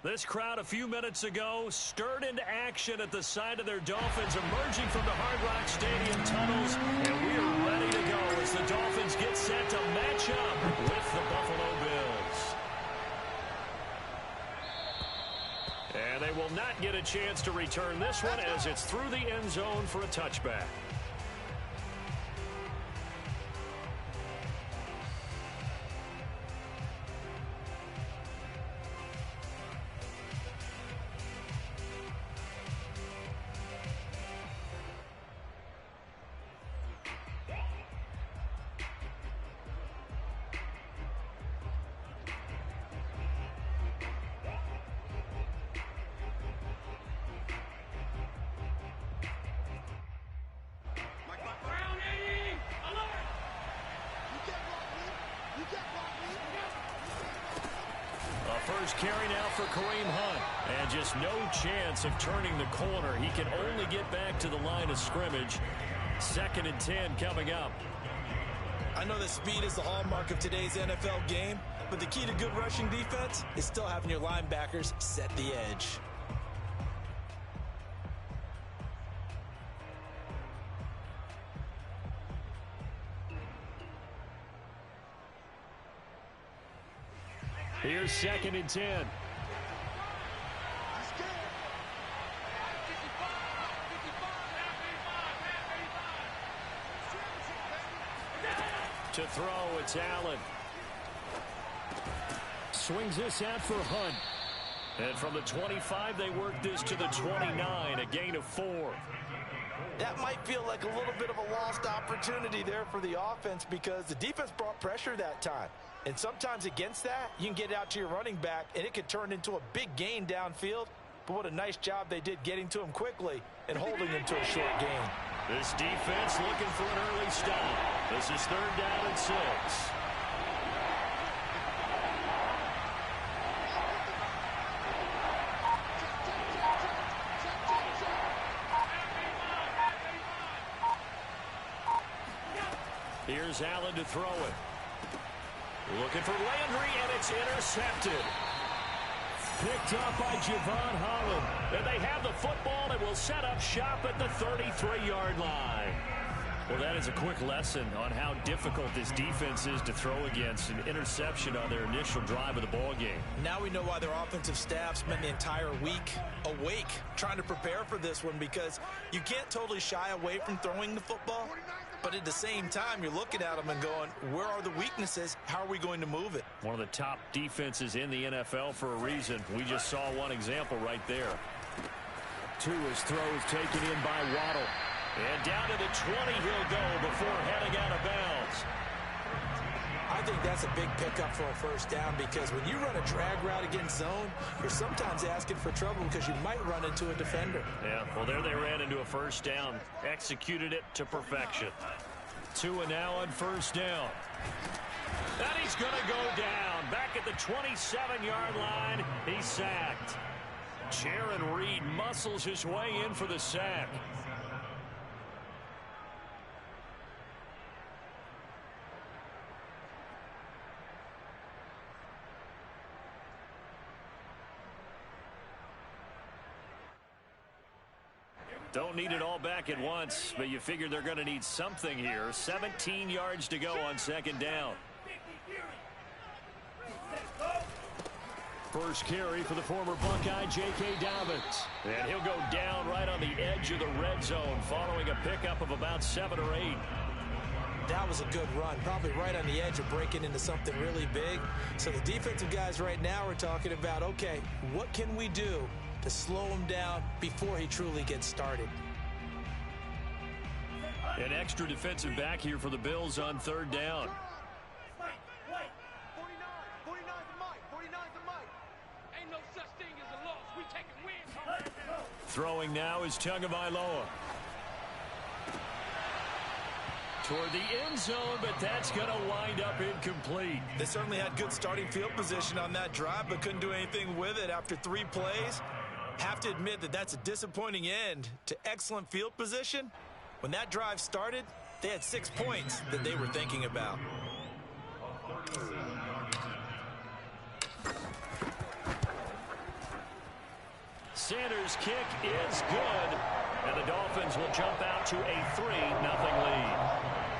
This crowd a few minutes ago stirred into action at the side of their Dolphins emerging from the Hard Rock Stadium tunnels, and we are ready to go as the Dolphins get set to match up with the Buffalo Bills. And they will not get a chance to return this one as it's through the end zone for a touchback. First carry now for Kareem Hunt. And just no chance of turning the corner. He can only get back to the line of scrimmage. 2nd and 10 coming up. I know that speed is the hallmark of today's NFL game, but the key to good rushing defense is still having your linebackers set the edge. Here's 2nd and 10. To throw, it's Allen. Swings this out for Hunt. And from the 25, they work this to the 29, a gain of 4. That might feel like a little bit of a lost opportunity there for the offense because the defense brought pressure that time. And sometimes against that, you can get out to your running back, and it could turn into a big gain downfield. But what a nice job they did getting to him quickly and holding him to a short gain. This defense looking for an early stop. This is 3rd down and 6. Here's Allen to throw it. Looking for Landry, and it's intercepted. Picked up by Javon Holland. And they have the football and will set up shop at the 33-yard line. Well, that is a quick lesson on how difficult this defense is to throw against. An interception on their initial drive of the ball game. Now we know why their offensive staff spent the entire week awake trying to prepare for this one, because you can't totally shy away from throwing the football. But at the same time, you're looking at them and going, where are the weaknesses? How are we going to move it? One of the top defenses in the NFL for a reason. We just saw one example right there. To his throws taken in by Waddle. And down to the 20 he'll go before heading out of bounds. I think that's a big pickup for a first down, because when you run a drag route against zone, you're sometimes asking for trouble because you might run into a defender. Yeah, well, there they ran into a first down. Executed it to perfection. Tua now on first down. And he's going to go down. Back at the 27-yard line, he's sacked. Jaron Reed muscles his way in for the sack. Don't need it all back at once, but you figure they're going to need something here. 17 yards to go on 2nd down. First carry for the former Buckeye, J.K. Dobbins. And he'll go down right on the edge of the red zone following a pickup of about 7 or 8. That was a good run, probably right on the edge of breaking into something really big. So the defensive guys right now are talking about, okay, what can we do to slow him down before he truly gets started? An extra defensive back here for the Bills on 3rd down. Throwing now is Tagovailoa. Toward the end zone, but that's going to wind up incomplete. They certainly had good starting field position on that drive, but couldn't do anything with it after 3 plays. Have to admit that that's a disappointing end to excellent field position. When that drive started, they had 6 points that they were thinking about. Sanders' kick is good, and the Dolphins will jump out to a 3-0 lead.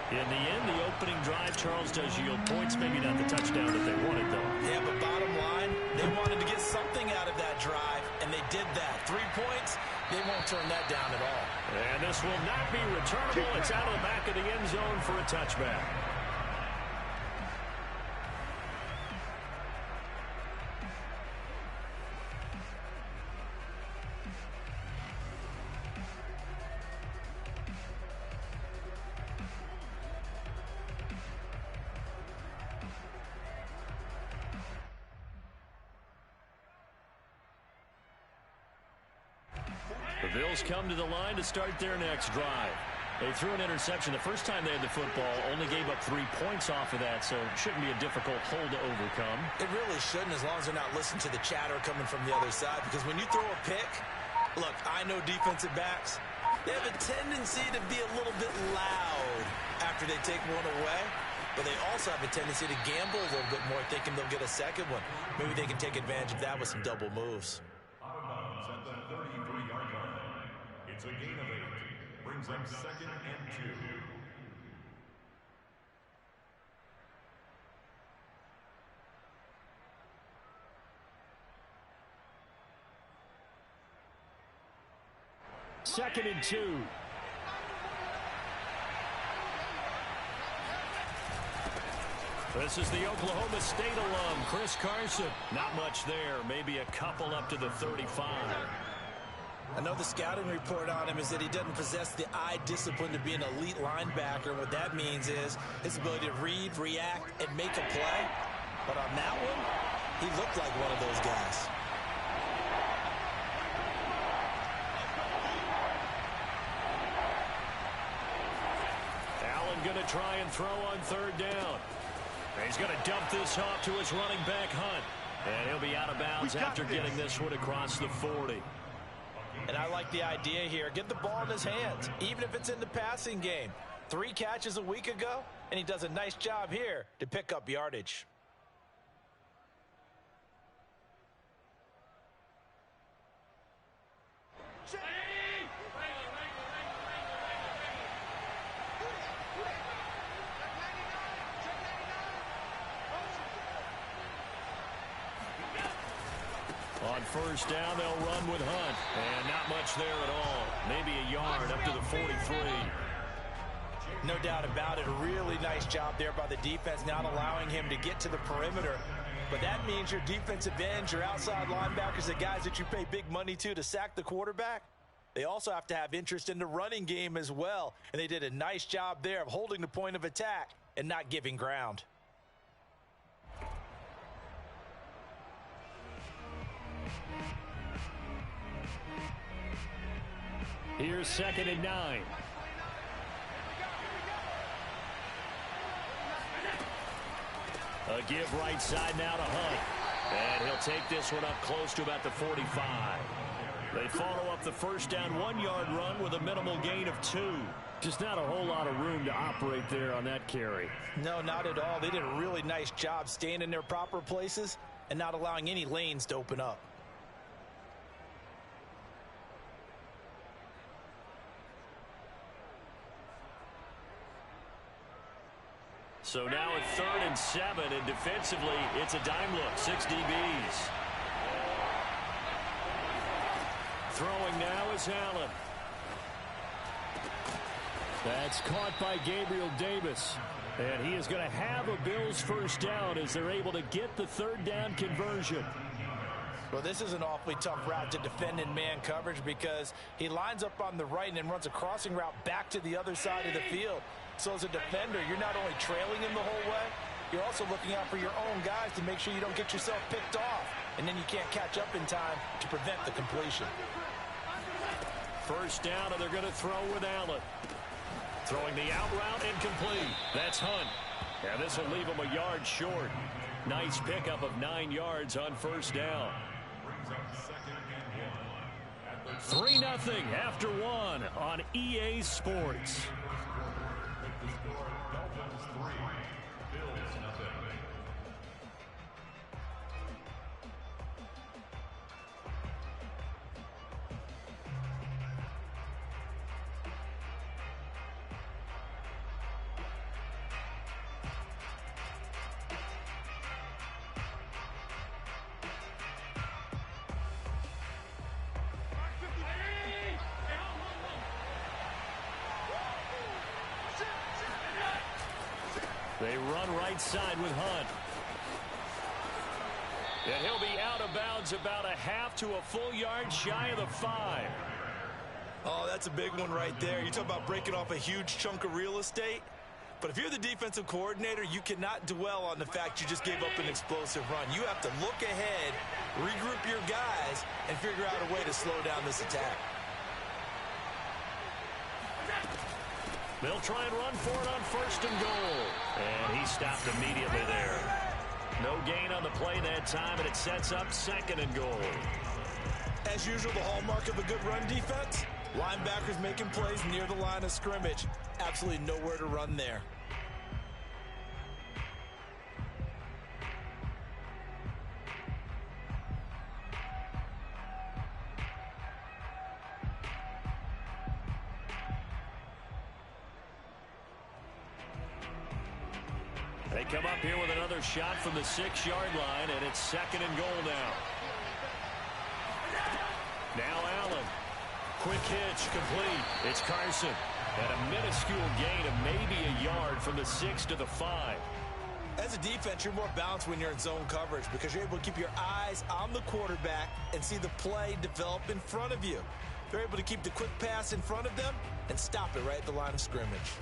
In the end, the opening drive, Charles, does yield points. Maybe not the touchdown that they wanted, though. Yeah, but bottom line, they wanted to get something out of that drive, and they did that. 3 points, they won't turn that down at all. And this will not be returnable. It's out of the back of the end zone for a touchback. The Bills come to the line to start their next drive. They threw an interception the first time they had the football, only gave up 3 points off of that, so it shouldn't be a difficult hole to overcome. It really shouldn't, as long as they're not listening to the chatter coming from the other side, because when you throw a pick, look, I know defensive backs, they have a tendency to be a little bit loud after they take one away, but they also have a tendency to gamble a little bit more, thinking they'll get a second one. Maybe they can take advantage of that with some double moves. It's a gain of 8. Brings up 2nd and 2. Second and 2. This is the Oklahoma State alum, Chris Carson. Not much there, maybe a couple up to the 35. I know the scouting report on him is that he doesn't possess the eye discipline to be an elite linebacker. And what that means is his ability to read, react, and make a play. But on that one, he looked like one of those guys. Allen going to try and throw on 3rd down. He's going to dump this off to his running back, Hunt. And he'll be out of bounds after getting this one across the 40. And I like the idea here. Get the ball in his hands, even if it's in the passing game. 3 catches a week ago, and he does a nice job here to pick up yardage. On 1st down, they'll run with Hunt. And not much there at all. Maybe a yard up to the 43. No doubt about it. A really nice job there by the defense, not allowing him to get to the perimeter. But that means your defensive ends, your outside linebackers, the guys that you pay big money to sack the quarterback, they also have to have interest in the running game as well. And they did a nice job there of holding the point of attack and not giving ground. Here's 2nd and 9. A give right side now to Hunt. And he'll take this one up close to about the 45. They follow up the 1st down 1-yard run with a minimal gain of 2. Just not a whole lot of room to operate there on that carry. No, not at all. They did a really nice job staying in their proper places and not allowing any lanes to open up. So now at 3rd and 7, and defensively, it's a dime look, 6 DBs. Throwing now is Allen. That's caught by Gabriel Davis. And he is going to have a Bills 1st down as they're able to get the 3rd down conversion. Well, this is an awfully tough route to defend in man coverage because he lines up on the right and then runs a crossing route back to the other side of the field. So as a defender, you're not only trailing him the whole way, you're also looking out for your own guys to make sure you don't get yourself picked off. And then you can't catch up in time to prevent the completion. 1st down, and they're going to throw with Allen. Throwing the out route incomplete. That's Hunt. And this will leave him a yard short. Nice pickup of 9 yards on 1st down. 3-0 after 1 on EA Sports. They run right side with Hunt. And he'll be out of bounds about a half to a full yard shy of the 5. Oh, that's a big one right there. You talk about breaking off a huge chunk of real estate. But if you're the defensive coordinator, you cannot dwell on the fact you just gave up an explosive run. You have to look ahead, regroup your guys, and figure out a way to slow down this attack. They'll try and run for it on 1st and goal. And he stopped immediately there. No gain on the play that time, and it sets up 2nd and goal. As usual, the hallmark of a good run defense, linebackers making plays near the line of scrimmage. Absolutely nowhere to run there. They come up here with another shot from the 6-yard line, and it's 2nd and goal now. Now Allen. Quick hitch, complete. It's Carson. And a minuscule gain of maybe a yard from the 6 to the 5. As a defense, you're more balanced when you're in zone coverage because you're able to keep your eyes on the quarterback and see the play develop in front of you. They're able to keep the quick pass in front of them and stop it right at the line of scrimmage.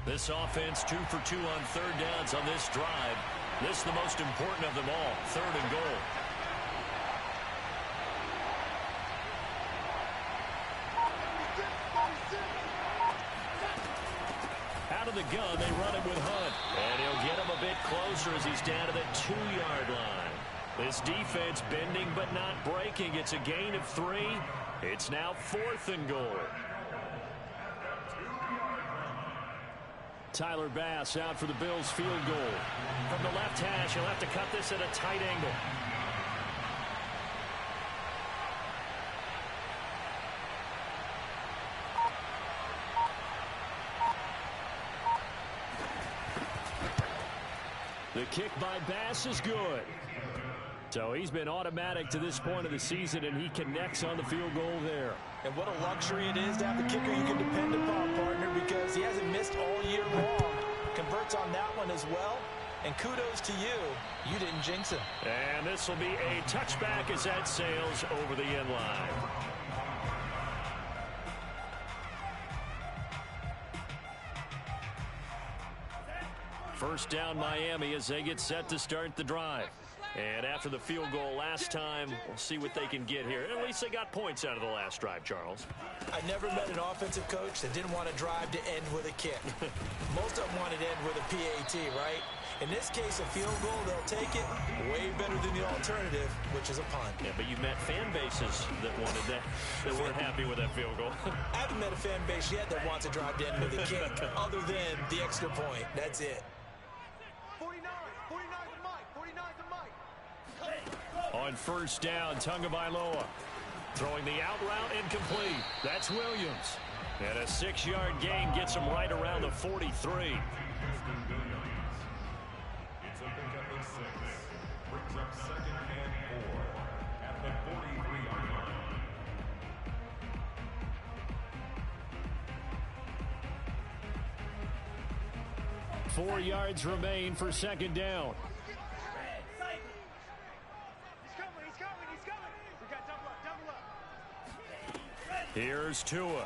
This offense 2 for 2 on 3rd downs on this drive. This is the most important of them all, 3rd and goal. Out of the gun, they run it with Hunt. And he'll get him a bit closer as he's down to the 2-yard line. This defense bending but not breaking. It's a gain of 3. It's now 4th and goal. Tyler Bass out for the Bills field goal. From the left hash, he'll have to cut this at a tight angle. The kick by Bass is good. So he's been automatic to this point of the season, and he connects on the field goal there. And what a luxury it is to have a kicker you can depend upon, partner, because he hasn't missed all year long. Converts on that one as well. And kudos to you. You didn't jinx him. And this will be a touchback as that sails over the end line. First down Miami as they get set to start the drive. And after the field goal last time, we'll see what they can get here. At least they got points out of the last drive, Charles. I never met an offensive coach that didn't want to drive to end with a kick. Most of them wanted to end with a PAT, right? In this case, a field goal, they'll take it way better than the alternative, which is a punt. Yeah, but you've met fan bases that wanted that weren't happy with that field goal. I haven't met a fan base yet that wants to drive to end with a kick, other than the extra point. That's it. 49 to Mike, 49 to Mike. On first down, Tagovailoa throwing the out route incomplete. That's Williams. And a 6-yard gain gets him right around the 43. It's a pickup of 6. Brings up 2nd and 4 at the 43-yard line. Four yards remain for 2nd down. Here's Tua.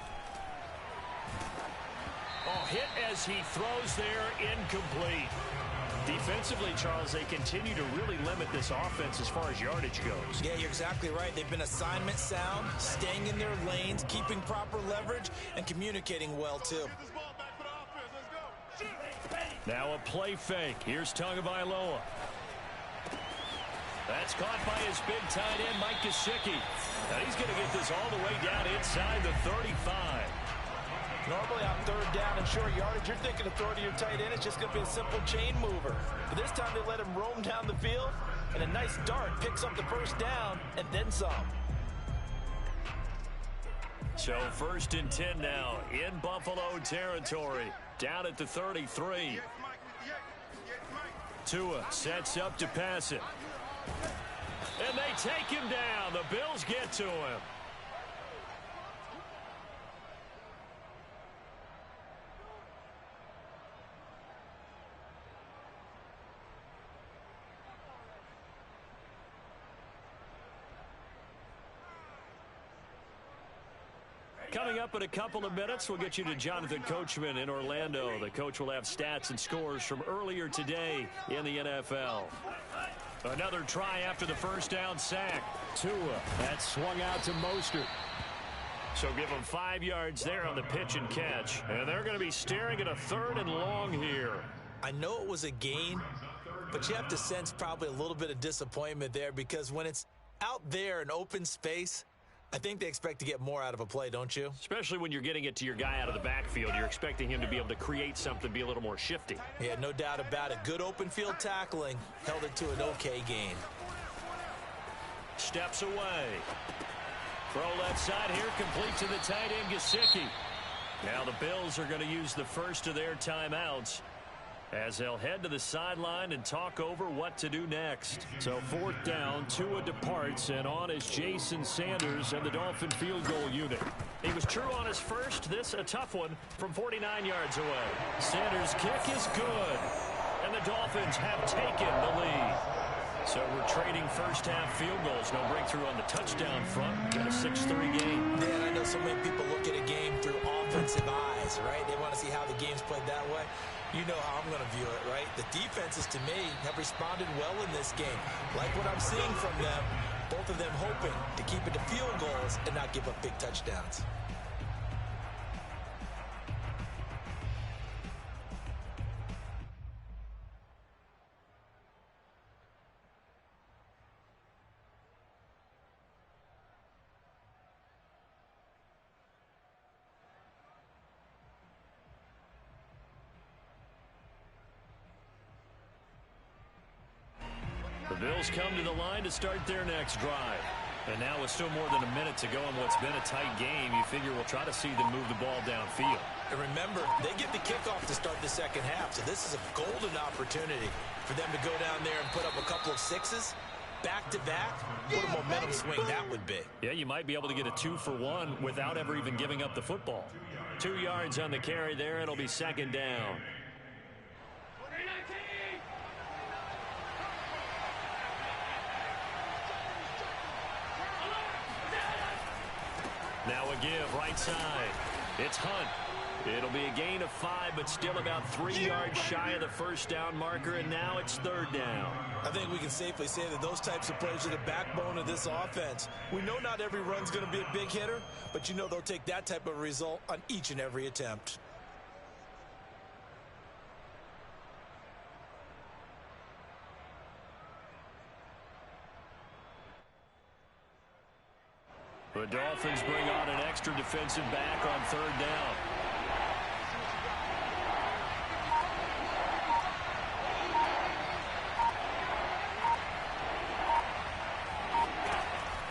Oh, hit as he throws there, incomplete. Defensively, Charles, they continue to really limit this offense as far as yardage goes. Yeah, you're exactly right. They've been assignment sound, staying in their lanes, keeping proper leverage, and communicating well, too. Now a play fake. Here's Tagovailoa. That's caught by his big tight end, Mike Gesicki. And he's going to get this all the way down inside the 35. Normally on 3rd down and short yardage, you're thinking of throwing to your tight end. It's just going to be a simple chain mover. But this time they let him roam down the field, and a nice dart picks up the 1st down and then some. So 1st and 10 now in Buffalo territory. Down at the 33. Tua sets up to pass it. And they take him down. The Bills get to him. Coming up in a couple of minutes, we'll get you to Jonathan Coachman in Orlando. The coach will have stats and scores from earlier today in the NFL. Another try after the first down sack. Tua, that swung out to Mostert. So give them 5 yards there on the pitch and catch. And they're going to be staring at a 3rd and long here. I know it was a gain, but you have to sense probably a little bit of disappointment there because when it's out there in open space, I think they expect to get more out of a play, don't you? Especially when you're getting it to your guy out of the backfield. You're expecting him to be able to create something, be a little more shifty. Yeah, no doubt about it. Good open field tackling. Held it to an okay gain. Steps away. Throw left side here, complete to the tight end, Gesicki. Now the Bills are going to use the first of their timeouts as they'll head to the sideline and talk over what to do next. So 4th down, Tua departs, and on is Jason Sanders and the Dolphin field goal unit. He was true on his first, this a tough one from 49 yards away. Sanders' kick is good, and the Dolphins have taken the lead. So we're trading first-half field goals. No breakthrough on the touchdown front. Got a 6-3 game. Man, I know so many people look at a game through offensive eyes, right? They want to see how the game's played that way. You know how I'm going to view it, right? The defenses, to me, have responded well in this game. Like what I'm seeing from them, both of them hoping to keep it to field goals and not give up big touchdowns. The Bills come to the line to start their next drive. And now with still more than a minute to go in what's been a tight game, you figure we'll try to see them move the ball downfield. And remember, they get the kickoff to start the second half, so this is a golden opportunity for them to go down there and put up a couple of sixes. Back-to-back, what a momentum swing that would be. Yeah, you might be able to get a 2-for-1 without ever even giving up the football. 2 yards on the carry there. It'll be 2nd down. Now a give, right side. It's Hunt. It'll be a gain of 5, but still about 3 yards shy of the first down marker, and now it's 3rd down. I think we can safely say that those types of plays are the backbone of this offense. We know not every run's going to be a big hitter, but you know they'll take that type of result on each and every attempt. The Dolphins bring on an extra defensive back on 3rd down.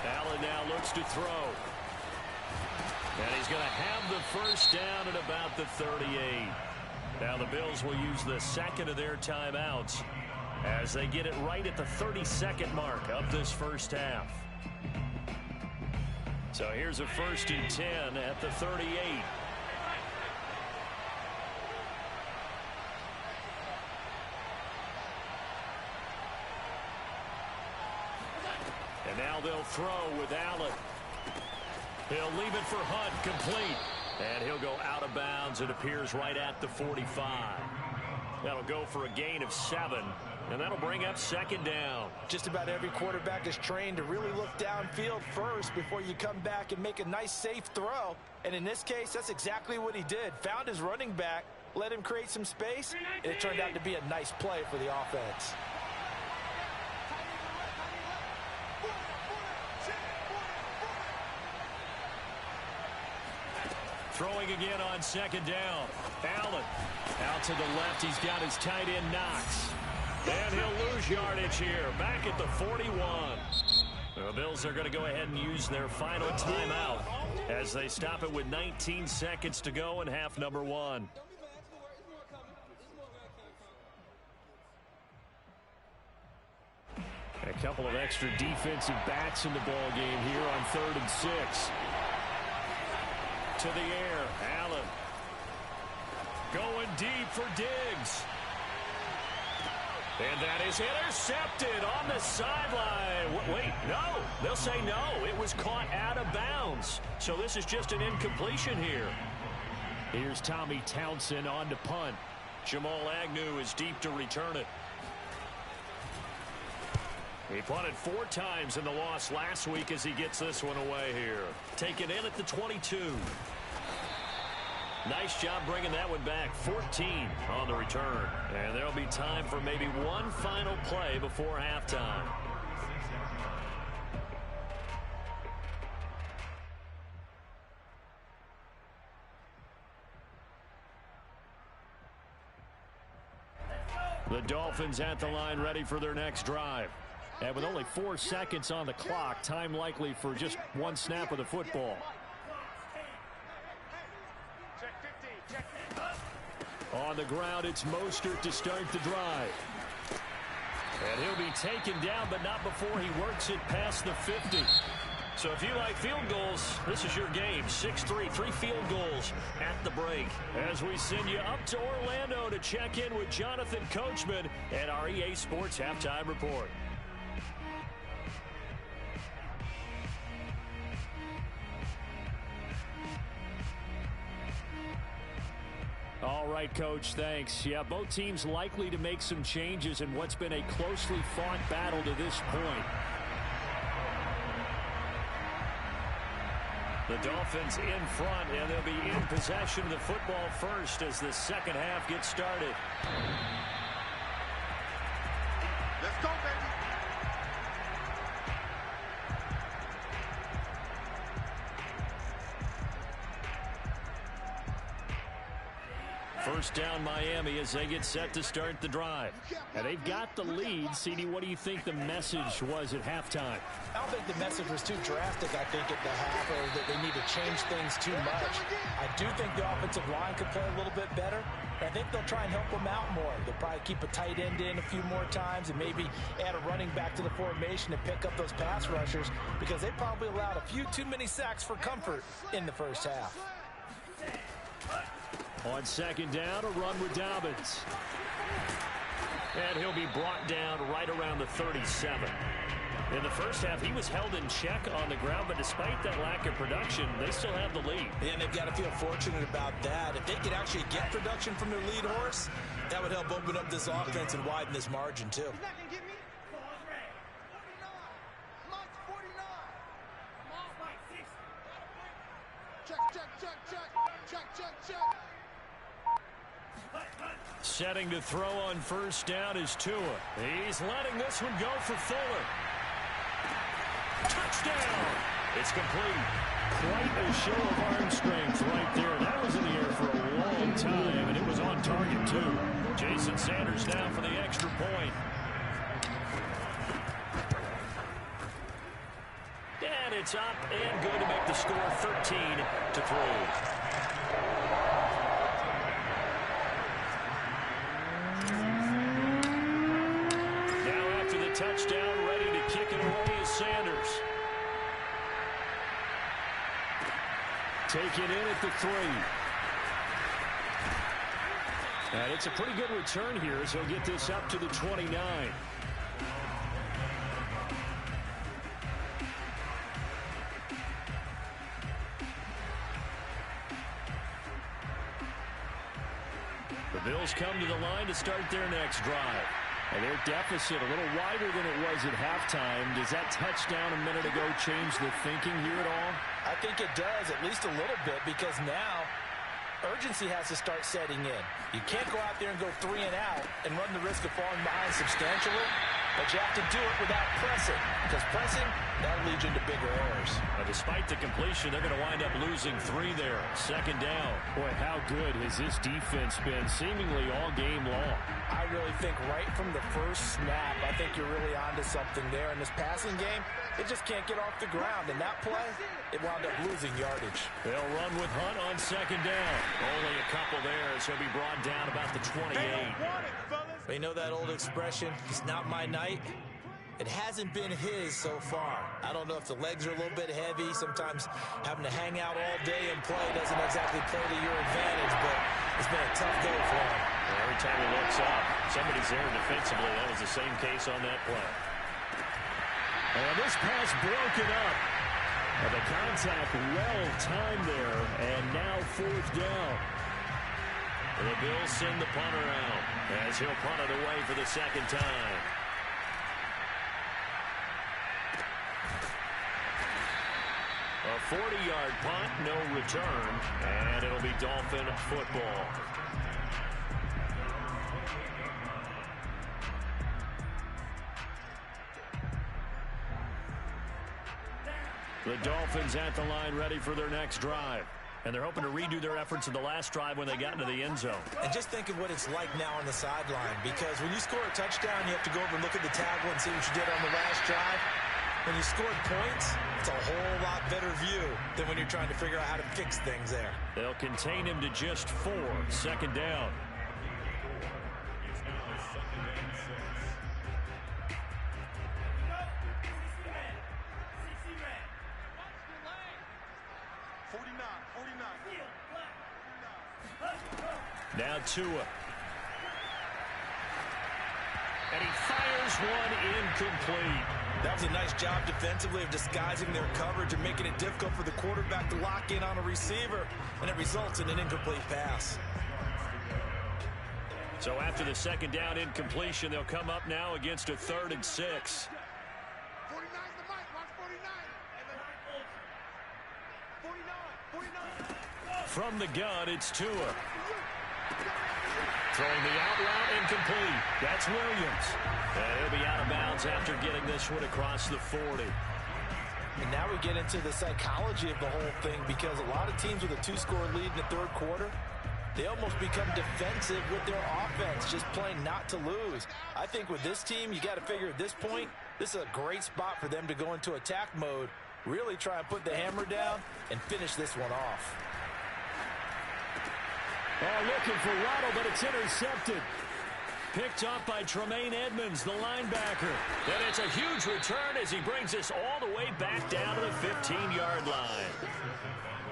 Allen now looks to throw. And he's going to have the first down at about the 38. Now the Bills will use the second of their timeouts as they get it right at the 32nd mark of this first half. So here's a 1st and 10 at the 38. And now they'll throw with Allen. He'll leave it for Hunt, complete. And he'll go out of bounds. It appears right at the 45. That'll go for a gain of 7. And that'll bring up 2nd down. Just about every quarterback is trained to really look downfield first before you come back and make a nice, safe throw. And in this case, that's exactly what he did. Found his running back, let him create some space, and it turned out to be a nice play for the offense. Throwing again on 2nd down. Allen out to the left. He's got his tight end Knox. And he'll lose yardage here, back at the 41. The Bills are going to go ahead and use their final timeout as they stop it with 19 seconds to go in half number 1. A couple of extra defensive backs in the ball game here on 3rd and 6. To the air, Allen. Going deep for Diggs. And that is intercepted on the sideline. Wait, no. They'll say no. It was caught out of bounds. So this is just an incompletion here. Here's Tommy Townsend on to punt. Jamal Agnew is deep to return it. He punted 4 times in the loss last week as he gets this one away here. Taken in at the 22. Nice job bringing that one back. 14 on the return. And there'll be time for maybe one final play before halftime. The Dolphins at the line ready for their next drive. And with only 4 seconds on the clock, time likely for just one snap of the football. On the ground, it's Mostert to start the drive. And he'll be taken down, but not before he works it past the 50. So if you like field goals, this is your game. 6-3, 3 field goals at the break. As we send you up to Orlando to check in with Jonathan Coachman and our EA Sports Halftime Report. All right, Coach, thanks. Yeah, both teams likely to make some changes in what's been a closely fought battle to this point. The Dolphins in front, and they'll be in possession of the football first as the second half gets started. Let's go, baby. First down Miami as they get set to start the drive. And they've got the lead. CD, what do you think the message was at halftime? I don't think the message was too drastic, I think, at the half, or that they need to change things too much. I do think the offensive line could play a little bit better. I think they'll try and help them out more. They'll probably keep a tight end in a few more times and maybe add a running back to the formation and pick up those pass rushers because they probably allowed a few too many sacks for comfort in the first half. On second down, a run with Dobbins. And he'll be brought down right around the 37. In the first half, he was held in check on the ground, but despite that lack of production, they still have the lead. And they've got to feel fortunate about that. If they could actually get production from their lead horse, that would help open up this offense and widen this margin, too. He's not going to get me. 49. Check. Setting to throw on first down is Tua. He's letting this one go for Fuller. Touchdown! It's complete. Quite a show of arm strength right there. That was in the air for a long time, and it was on target, too. Jason Sanders down for the extra point. And it's up and good to make the score 13-3. Touchdown, ready to kick it away is Sanders. Taken in at the 3. And it's a pretty good return here as he'll get this up to the 29. The Bills come to the line to start their next drive. And their deficit a little wider than it was at halftime. Does that touchdown a minute ago change the thinking here at all? I think it does, at least a little bit, because now urgency has to start setting in. You can't go out there and go 3 and out and run the risk of falling behind substantially, but you have to do it without pressing, because pressing, that'll lead you into bigger errors. But despite the completion, they're going to wind up losing 3 there. Second down. Boy, how good has this defense been seemingly all game long? I really think right from the first snap, I think you're really onto something there. In this passing game, it just can't get off the ground. And that play, it wound up losing yardage. They'll run with Hunt on second down. Only a couple there, so he'll be brought down about the 28. But you know that old expression, it's not my night? It hasn't been his so far. I don't know if the legs are a little bit heavy. Sometimes having to hang out all day and play doesn't exactly play to your advantage, but it's been a tough go for him. Every time he looks up, Somebody's there defensively. That was the same case on that play. And this pass broken up. And the contact well timed there. And now 4th down. The Bills send the punter out as he'll punt it away for the second time. A 40-yard punt, no return, and it'll be Dolphin football. The Dolphins at the line ready for their next drive. And they're hoping to redo their efforts in the last drive when they got into the end zone. And just think of what it's like now on the sideline, because when you score a touchdown, you have to go over and look at the table and see what you did on the last drive. When you scored points, it's a whole lot better view than when you're trying to figure out how to fix things there. They'll contain him to just 4. Second down. It's now 2nd and 6. Now Tua. And he fires one incomplete. That was a nice job defensively of disguising their coverage and making it difficult for the quarterback to lock in on a receiver, and it results in an incomplete pass. So after the second down incompletion, they'll come up now against a 3rd and 6. 49 the mic. Watch 49. 49. From the gun, it's Tua. Throwing the out route incomplete. That's Williams. And he'll be out of bounds after getting this one across the 40. And now we get into the psychology of the whole thing, because a lot of teams with a 2-score lead in the 3rd quarter, they almost become defensive with their offense, just playing not to lose. I think with this team, you got to figure at this point, this is a great spot for them to go into attack mode, really try and put the hammer down and finish this one off. Oh, looking for Waddle, but it's intercepted. Picked up by Tremaine Edmonds, the linebacker. And it's a huge return as he brings us all the way back down to the 15-yard line.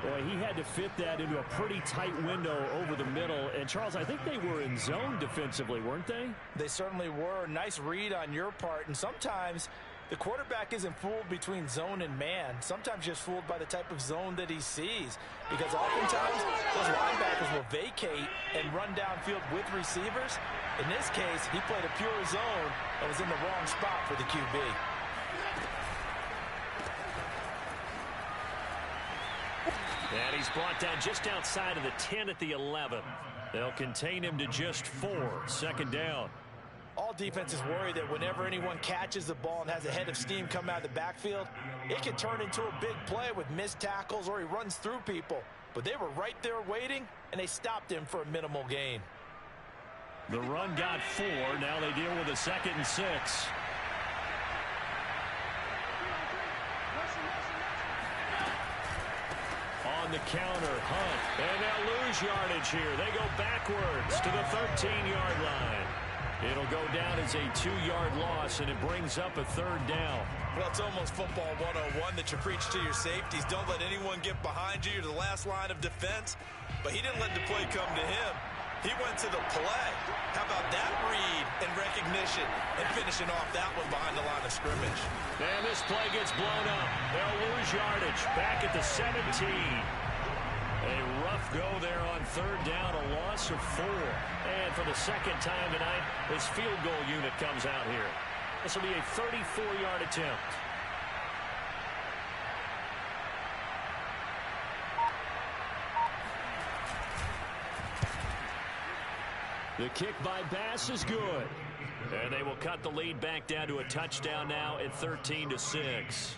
Boy, he had to fit that into a pretty tight window over the middle. And, Charles, I think they were in zone defensively, weren't they? They certainly were. Nice read on your part. And sometimes the quarterback isn't fooled between zone and man. Sometimes just fooled by the type of zone that he sees. Because oftentimes, those linebackers will vacate and run downfield with receivers. In this case, he played a pure zone that was in the wrong spot for the QB. And he's brought down just outside of the 10 at the 11. They'll contain him to just 4. Second down. All defenses worry that whenever anyone catches the ball and has a head of steam come out of the backfield, it can turn into a big play with missed tackles or he runs through people. But they were right there waiting, and they stopped him for a minimal gain. The run got 4. Now they deal with a 2nd and 6. On the counter, Hunt. And they'll lose yardage here. They go backwards to the 13-yard line. It'll go down as a 2-yard loss, and it brings up a 3rd down. Well, it's almost football 101 that you preach to your safeties. Don't let anyone get behind you. You're the last line of defense. But he didn't let the play come to him. He went to the play. How about that read and recognition and finishing off that one behind the line of scrimmage? And this play gets blown up. They'll lose yardage back at the 17. A rough go there on 3rd down, a loss of 4. And for the second time tonight, his field goal unit comes out here. This will be a 34-yard attempt. The kick by Bass is good. And they will cut the lead back down to a touchdown now at 13-6.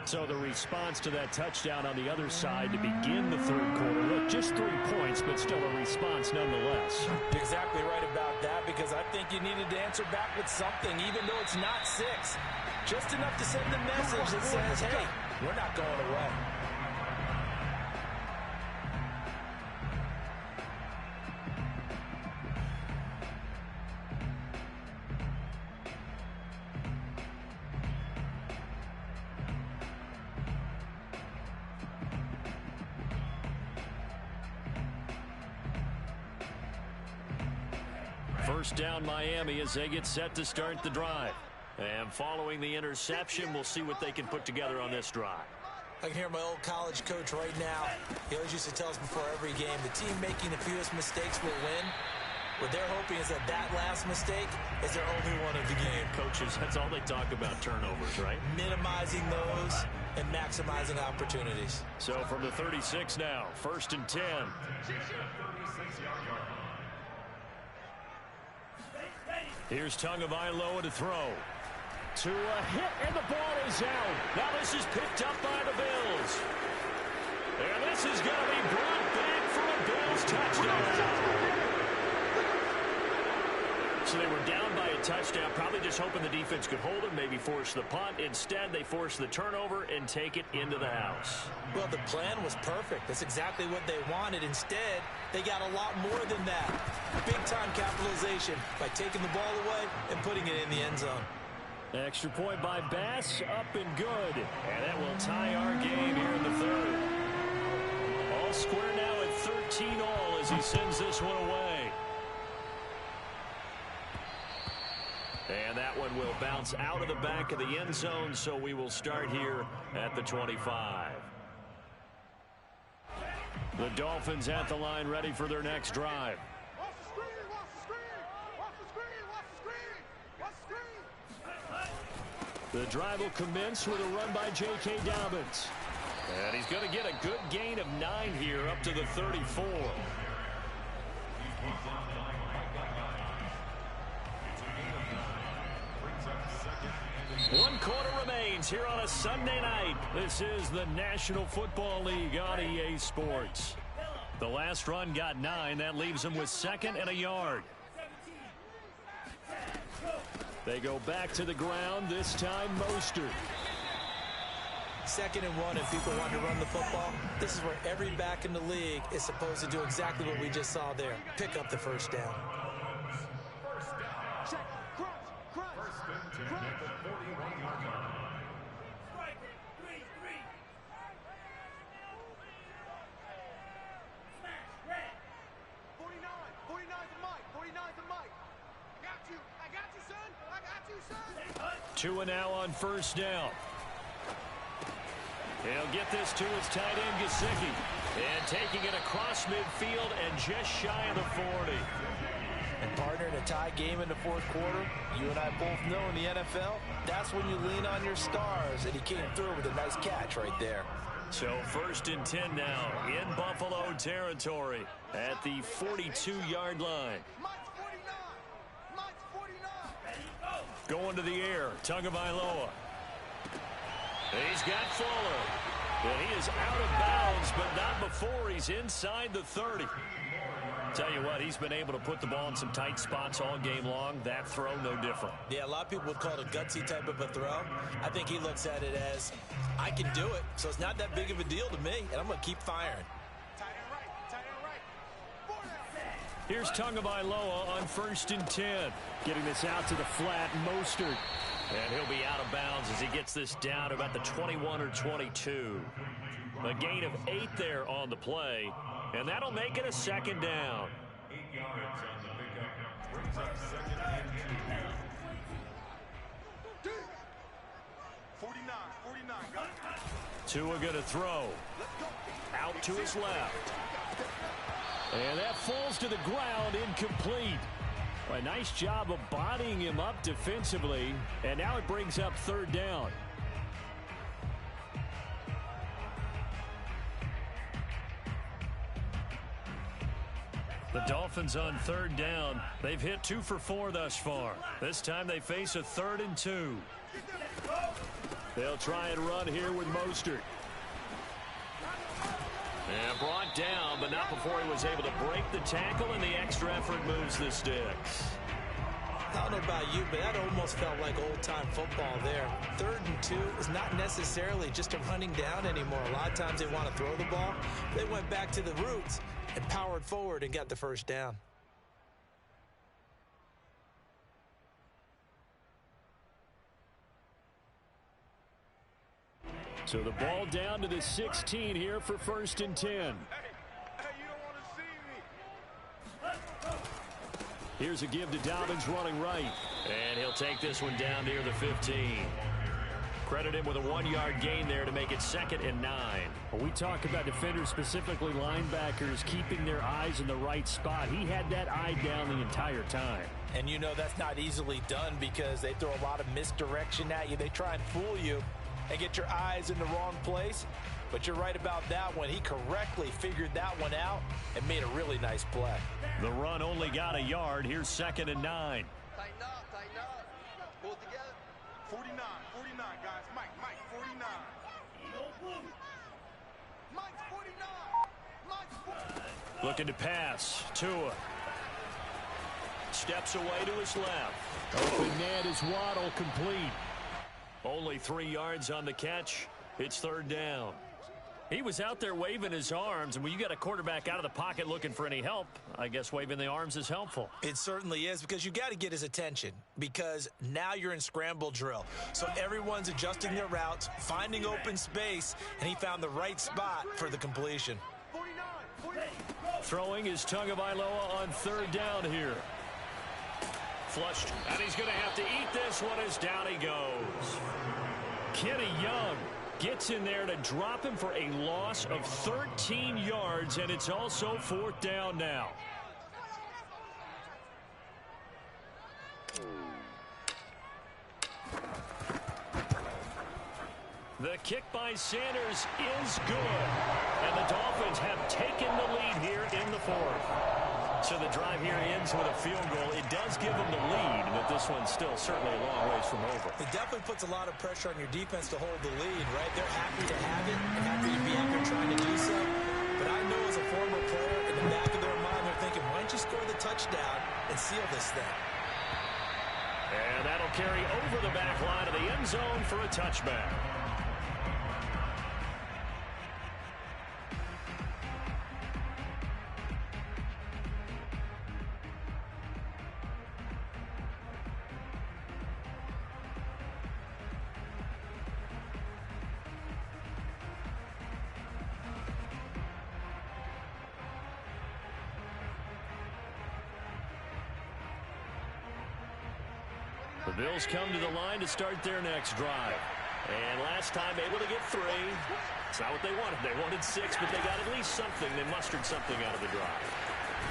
So the response to that touchdown on the other side to begin the 3rd quarter. Look, just 3 points, but still a response nonetheless. You're exactly right about that, because I think you needed to answer back with something, even though it's not 6. Just enough to send the message that says, hey, we're not going away. First down Miami as they get set to start the drive. And following the interception, we'll see what they can put together on this drive. I can hear my old college coach right now. He always used to tell us before every game, the team making the fewest mistakes will win. What they're hoping is that last mistake is their only one of the game. Coaches, that's all they talk about, turnovers, right? Minimizing those and maximizing opportunities. So from the 36 now, 1st and 10. Here's Tagovailoa to throw. To a hit, and the ball is out. Now this is picked up by the Bills. And this is going to be brought back for a Bills touchdown. So they were down by a touchdown, probably just hoping the defense could hold them, maybe force the punt. Instead, they force the turnover and take it into the house. Well, the plan was perfect. That's exactly what they wanted. Instead, they got a lot more than that. Big-time capitalization by taking the ball away and putting it in the end zone. Extra point by Bass, up and good. And that will tie our game here in the third. All square now at 13-all as he sends this one away. And that one will bounce out of the back of the end zone, so we will start here at the 25. The Dolphins at the line, ready for their next drive. The drive will commence with a run by J.K. Dobbins. And he's going to get a good gain of 9 here up to the 34. One quarter remains here on a Sunday night. This is the National Football League on EA Sports. The last run got 9. That leaves them with 2nd and a yard. They go back to the ground, this time Mostert. 2nd and 1, and people want to run the football. This is where every back in the league is supposed to do exactly what we just saw there. Pick up the first down. Two and now on first down. He'll get this to his tight end, Gesicki. And taking it across midfield and just shy of the 40. And partner, in a tie game in the fourth quarter, you and I both know in the NFL, that's when you lean on your stars. And he came through with a nice catch right there. So 1st and 10 now in Buffalo territory at the 42-yard line. Going to the air, Tagovailoa. He's got Fuller. And he is out of bounds, but not before he's inside the 30. Tell you what, he's been able to put the ball in some tight spots all game long. That throw, no different. Yeah, a lot of people would call it a gutsy type of a throw. I think he looks at it as, I can do it, so it's not that big of a deal to me, and I'm going to keep firing. Here's Tagovailoa on 1st and 10. Getting this out to the flat, Mostert. And he'll be out of bounds as he gets this down to about the 21 or 22. A gain of 8 there on the play. And that'll make it a 2nd down. 8 yards on the pickup. Brings up 2nd and 2. 49, got it. Tua going to throw. Out to his left. And that falls to the ground, incomplete. A nice job of bodying him up defensively. And now it brings up 3rd down. The Dolphins on 3rd down. They've hit 2 for 4 thus far. This time they face a 3rd and 2. They'll try and run here with Mostert. And brought down, but not before he was able to break the tackle, and the extra effort moves the sticks. I don't know about you, but that almost felt like old-time football there. 3rd and 2 is not necessarily just a running down anymore. A lot of times they want to throw the ball. They went back to the roots and powered forward and got the first down. So the ball down to the 16 here for 1st and 10. Hey, you don't want to see me. Here's a give to Dobbins running right. And he'll take this one down near the 15. Credit him with a 1-yard gain there to make it 2nd and 9. Well, we talk about defenders, specifically linebackers, keeping their eyes in the right spot. He had that eye down the entire time. And you know that's not easily done because they throw a lot of misdirection at you. They try and fool you and get your eyes in the wrong place. But you're right about that one. He correctly figured that one out and made a really nice play. The run only got a yard. Here's 2nd and 9. Tighten up, tighten up. Pull it together. 49, guys. Mike, 49. Mike's 49. Mike's 49. Looking to pass. Tua. Steps away to his left. Open net is Waddle, complete. Only 3 yards on the catch. It's 3rd down. He was out there waving his arms, and when you got a quarterback out of the pocket looking for any help, I guess waving the arms is helpful. It certainly is, because you got to get his attention, because now you're in scramble drill. So everyone's adjusting their routes, finding open space, and he found the right spot for the completion. 49. Throwing is Tagovailoa on 3rd down here. Flushed, and he's going to have to eat this one as down he goes. Kenny Young gets in there to drop him for a loss of 13 yards, and it's also 4th down now. The kick by Sanders is good, and the Dolphins have taken the lead here in the 4th. So the drive here ends with a field goal. It does give them the lead, but this one's still certainly a long ways from over. It definitely puts a lot of pressure on your defense to hold the lead, right? They're happy to have it and happy to be out there trying to do so. But I know as a former player, in the back of their mind, they're thinking, why don't you score the touchdown and seal this thing? And that'll carry over the back line of the end zone for a touchback. The Bills come to the line to start their next drive. And last time able to get 3. It's not what they wanted. They wanted 6, but they got at least something. They mustered something out of the drive.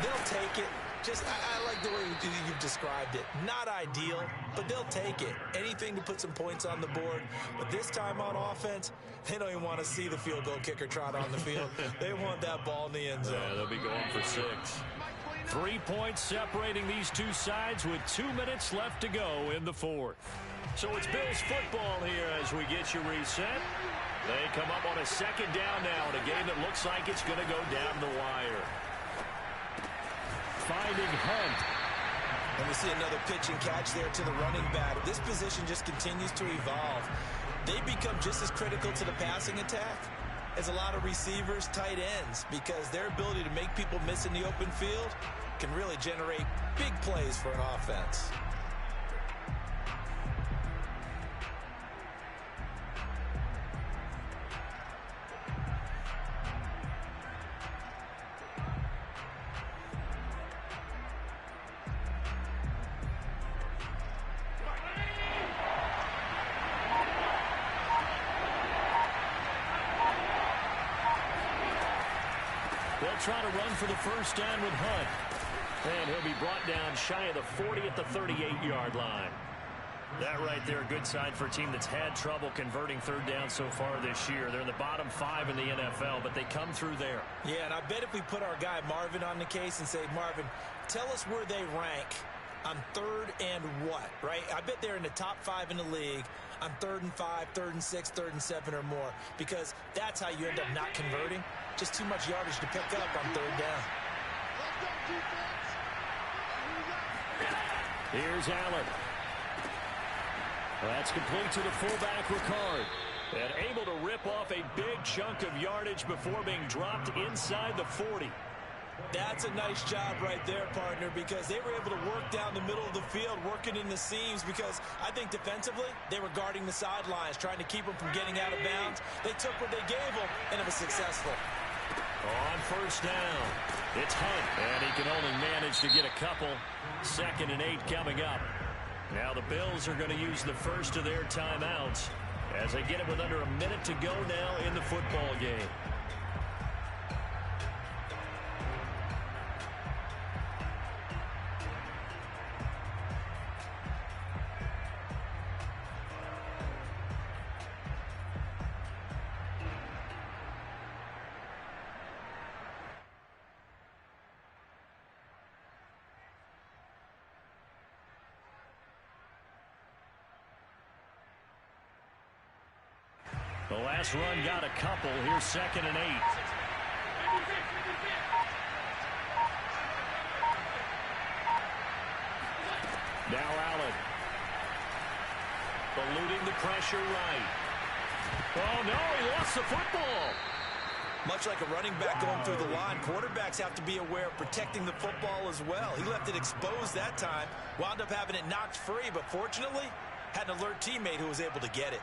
They'll take it. I like the way you've described it. Not ideal, but they'll take it. Anything to put some points on the board. But this time on offense, they don't even want to see the field goal kicker trot on the field. They want that ball in the end zone. Yeah, they'll be going for 6. 3 points separating these two sides with 2 minutes left to go in the 4th. So it's Bills football here as we get you reset. They come up on a 2nd down now in a game that looks like it's going to go down the wire. Finding Hunt. And we see another pitch and catch there to the running back. This position just continues to evolve. They become just as critical to the passing attack as a lot of receivers, tight ends, because their ability to make people miss in the open field can really generate big plays for an offense. They'll try to run for the 1st down with Hunt. And he'll be brought down shy of the 40 at the 38-yard line. That right there, a good sign for a team that's had trouble converting 3rd down so far this year. They're in the bottom 5 in the NFL, but they come through there. Yeah, and I bet if we put our guy Marvin on the case and say, Marvin, tell us where they rank on 3rd and what, right? I bet they're in the top 5 in the league on 3rd and 5, 3rd and 6, 3rd and 7 or more, because that's how you end up not converting. Just too much yardage to pick up on 3rd down. Here's Allen. That's complete to the fullback, Ricard. And able to rip off a big chunk of yardage before being dropped inside the 40. That's a nice job right there, partner, because they were able to work down the middle of the field, working in the seams, because I think defensively, they were guarding the sidelines, trying to keep them from getting out of bounds. They took what they gave them, and it was successful. On first down, it's Hunt, and he can only manage to get a couple. 2nd and 8 coming up. Now the Bills are going to use the first of their timeouts as they get it with under a minute to go now in the football game. The last run got a couple. Here's 2nd and 8. Now Allen. Eluding the pressure right. Oh, no, he lost the football. Much like a running back going through the line, quarterbacks have to be aware of protecting the football as well. He left it exposed that time, wound up having it knocked free, but fortunately, had an alert teammate who was able to get it.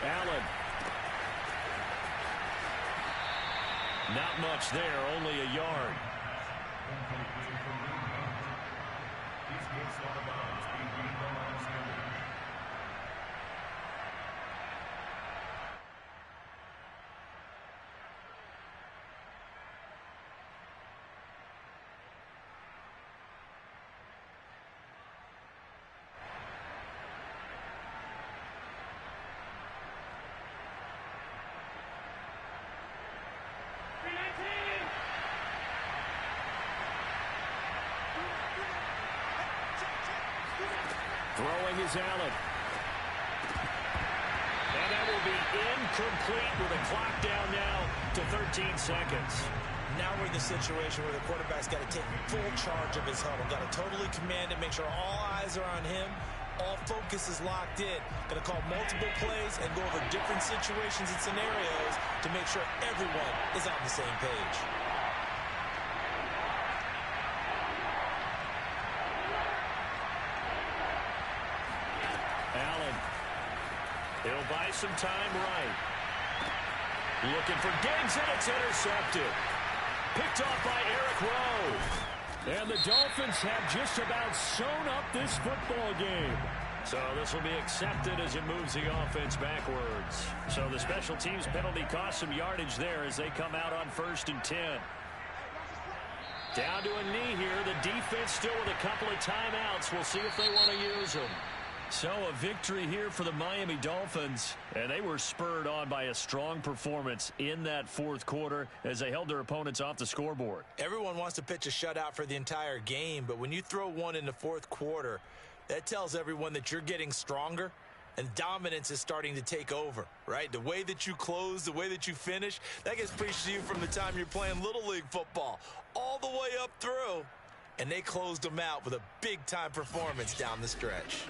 Allen. Not much there, only a yard. Throwing is Allen. And that will be incomplete with a clock down now to 13 seconds. Now we're in the situation where the quarterback's got to take full charge of his huddle. Got to totally command it, make sure all eyes are on him. All focus is locked in. Going to call multiple plays and go over different situations and scenarios to make sure everyone is on the same page. Allen. He'll buy some time right. Looking for Diggs, and it's intercepted. Picked off by Eric Rowe. And the Dolphins have just about sewn up this football game. So this will be accepted as it moves the offense backwards. So the special teams penalty cost some yardage there as they come out on 1st and 10. Down to a knee here. The defense still with a couple of timeouts. We'll see if they want to use them. So a victory here for the Miami Dolphins, and they were spurred on by a strong performance in that 4th quarter as they held their opponents off the scoreboard. Everyone wants to pitch a shutout for the entire game, but when you throw one in the 4th quarter, that tells everyone that you're getting stronger and dominance is starting to take over, right? The way that you close, the way that you finish, that gets preached to you from the time you're playing Little League football all the way up through, and they closed them out with a big-time performance down the stretch.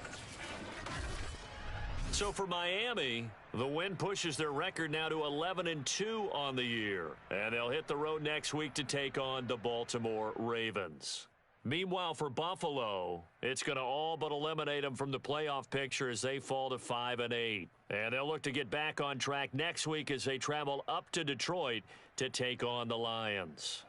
So for Miami, the win pushes their record now to 11-2 on the year. And they'll hit the road next week to take on the Baltimore Ravens. Meanwhile, for Buffalo, it's going to all but eliminate them from the playoff picture as they fall to 5-8. And they'll look to get back on track next week as they travel up to Detroit to take on the Lions.